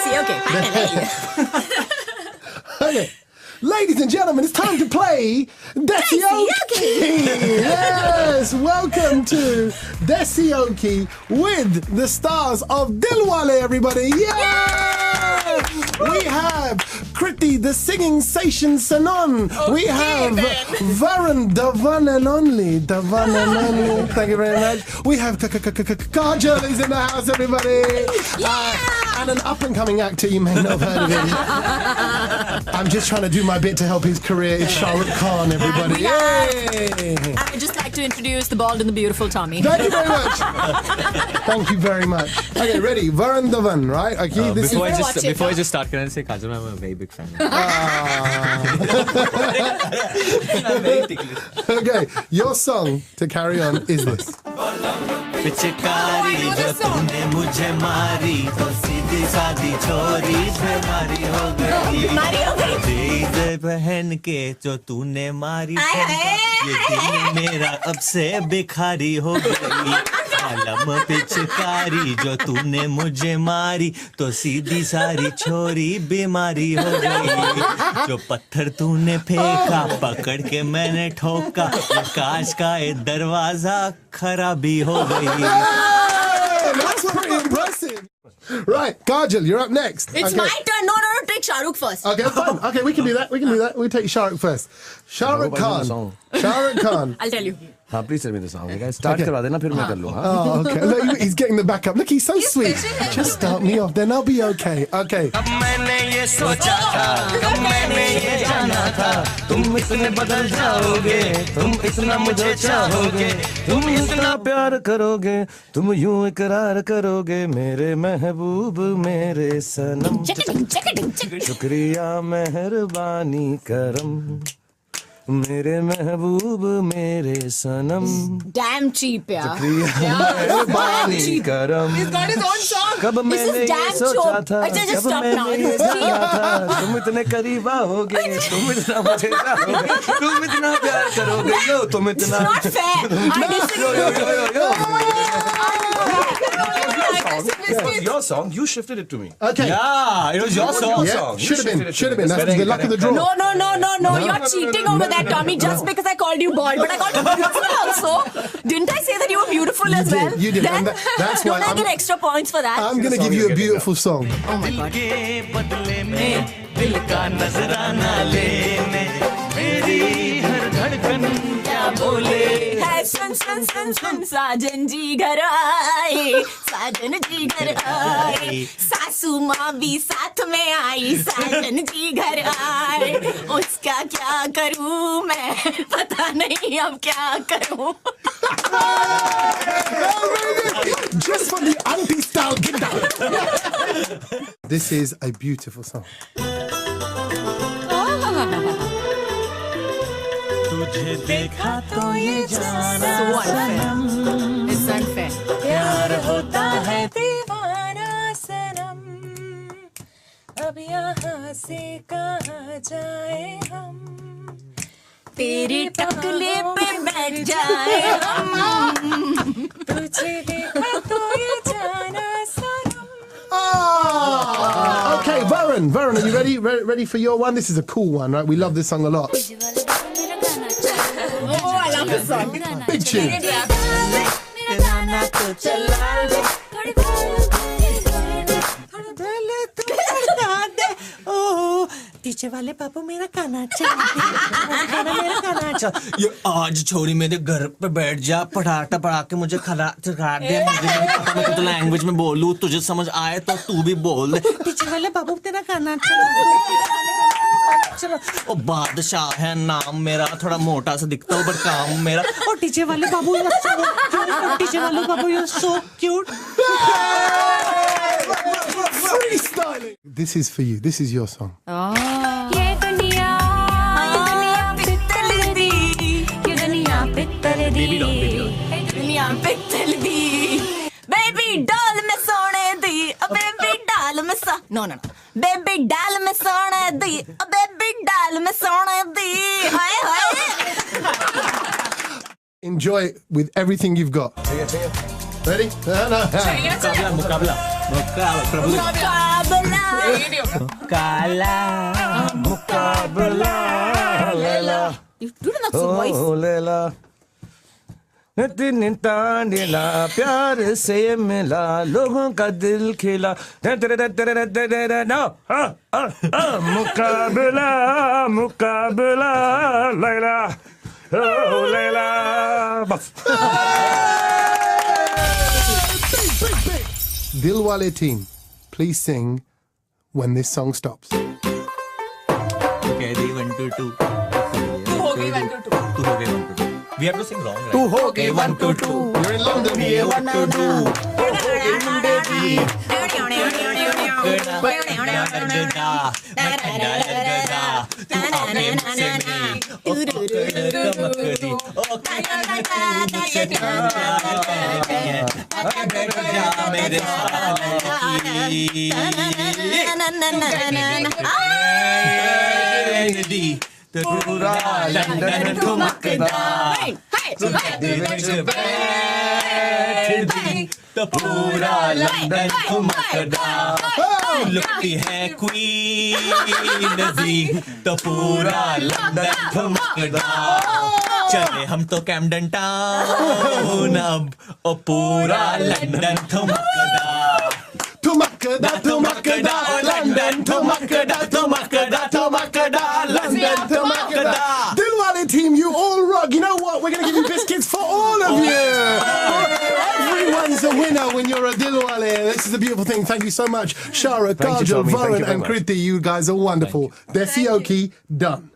Desi, okay. Okay. Ladies and gentlemen, it's time to play Desioki. Yes, welcome to Desioki with the stars of Dilwale, everybody. Yeah! We have Kritty, the singing station Sanon. We have Varun, the one and only. The one and only. Thank you very much. We have Kajol is in the house, everybody. And an up-and-coming actor, you may not have heard of him. I'm just trying to do my bit to help his career. It's Sharoukhan, everybody. Yay! I would just like to introduce the bald and the beautiful Tommy. Thank you very much. Thank you very much. Okay, ready? Varun Dhawan, right? Okay, before I just start, can I say, Kajol, I'm a very big fan. I'm very ticklish. Okay, your song to carry on is this. पिचकारी जो तूने मुझे मारी तो सीधी सादी छोरी बीमारी हो गई बहन के जो तूने मारी ये दिल मेरा अब से भिखारी हो गई आलम पिचकारी जो तूने मुझे मारी तो सीधी सारी छोरी बीमारी हो गई जो पत्थर तूने फेंका पकड़ के मैंने ठोका काश का ये दरवाजा खराबी हो गई. That's pretty impressive. Right, Kajol, you're up next. It's my turn. No, take Shahrukh first. Okay, fine. Okay, we can do that. We'll take Shahrukh first. Shahrukhan. I'll tell you. हाँ please tell me the song. Start करवा देना फिर मैं कर लूँगा. Oh, okay. Look, he's getting the backup. Look, he's so sweet. Just start me off, then I'll be okay. Okay. अब मैंने ये सोचा था, अब मैंने ये जाना था, तुम इतने बदल जाओगे, तुम इतना मुझे चाहोगे, तुम इतना प्यार करोगे, तुम यूं इकरार करोगे, मेरे महबूब मेरे सनम. शुक्रिया मेहरबानी करम. मेरे महबूब मेरे सनम. Damn cheap, yeah. मेहरबानी करम. He's got his own song. कब मैंने ये सोचा था, just कब stop now. मैंने ये जाना था, तुम इतने करीब आओगे, तुम इतना मुझे चाहोगे, तुम इतना प्यार करोगे, यो तुम इतना. It's not fair. I disagree. It was your song. You shifted it to me. Okay. Yeah, it was your song. Yeah, should have been. That's the luck of the draw. No. You're cheating over that, Tommy, just because I called you bald. But I called you beautiful also. Didn't I say that you were beautiful as well? You did. Then, that's why don't I get extra points for that? I'm going to give you a beautiful song. Oh my God. बदले में दिल का नजराना लेने मेरी हर धड़कन क्या बोले है सुन साजन जी घर आए, साजन जी घर आए, सासू माँ भी साथ में आई, साजन जी घर आए, उसका क्या करूँ मैं पता नहीं अब क्या करूँ. Just for the auntie style, get down. This is a beautiful song. तुझे देखा तो ये जाना सनम. It's unfair. प्यार होता है दीवाना सनम. अब यहाँ से कहाँ जाए हम, तेरे टकले पे बैठ जाए हम. तुझे देखा तो ये जाना सनम. Oh, okay, Varun, are you ready for your one? This is a cool one, right? We love this song a lot. Oh, I love this song. Big tune. पीछे वाले पापा मेरा खाना चाहते. ये आज छोरी मेरे घर पे बैठ जा पटाटा पड़ा के मुझे खिला दे मुझे नहीं पता मैं तो लैंग्वेज में बोलूं तुझे समझ आए तो तू भी बोल दे पीछे वाले बाबू तेरा खाना चलो ओ बादशाह है नाम मेरा थोड़ा मोटा सा दिखता हूँ पर काम मेरा और टीचे वाले बाबू टीचे वाले बाबू you're so cute. Freestyling. This is for you. This is your song. ये दुनिया पित्तल दी, ये दुनिया पित्तल दी, दुनिया पित्तल दी. Baby doll में सोने दी, baby doll में no. Baby doll में सोने दी, baby doll में सोने दी. हाय. Enjoy it with everything you've got. Ready? No. मुकाबला You do not so voice. ओ लैला नितिन तांडिला प्यार से मिला लोगों का दिल खिला नो मुकाबला मुकाबला लैला ओ लैला बस Dilwale team, please sing when this song stops. Okay, 3, 1, 2, 2. We have to sing wrong, right? तू हो गए 1 2 2 You're in London, ये 1 2 2 पूरा लंदन ठुमकदा तो पूरा लंदन ठुमकदा लुकती है क्वीन जी तो पूरा लंदन ठुमकदा चले हम तो कैमडन टाउन अब ओ पूरा London ठुमकदा Tumakada, Tumakada, London, Tumakada, Tumakada, Tumakada, London, Tumakada. Dilwale team, you all rock. You know what? We're going to give you biscuits for all of you. Everyone's a winner when you're a Dilwale. This is a beautiful thing. Thank you so much. Shara, Thank you, Kajol, Tommy. Thank Faaron you very and much. Keritti. You guys are wonderful. Desioki, done.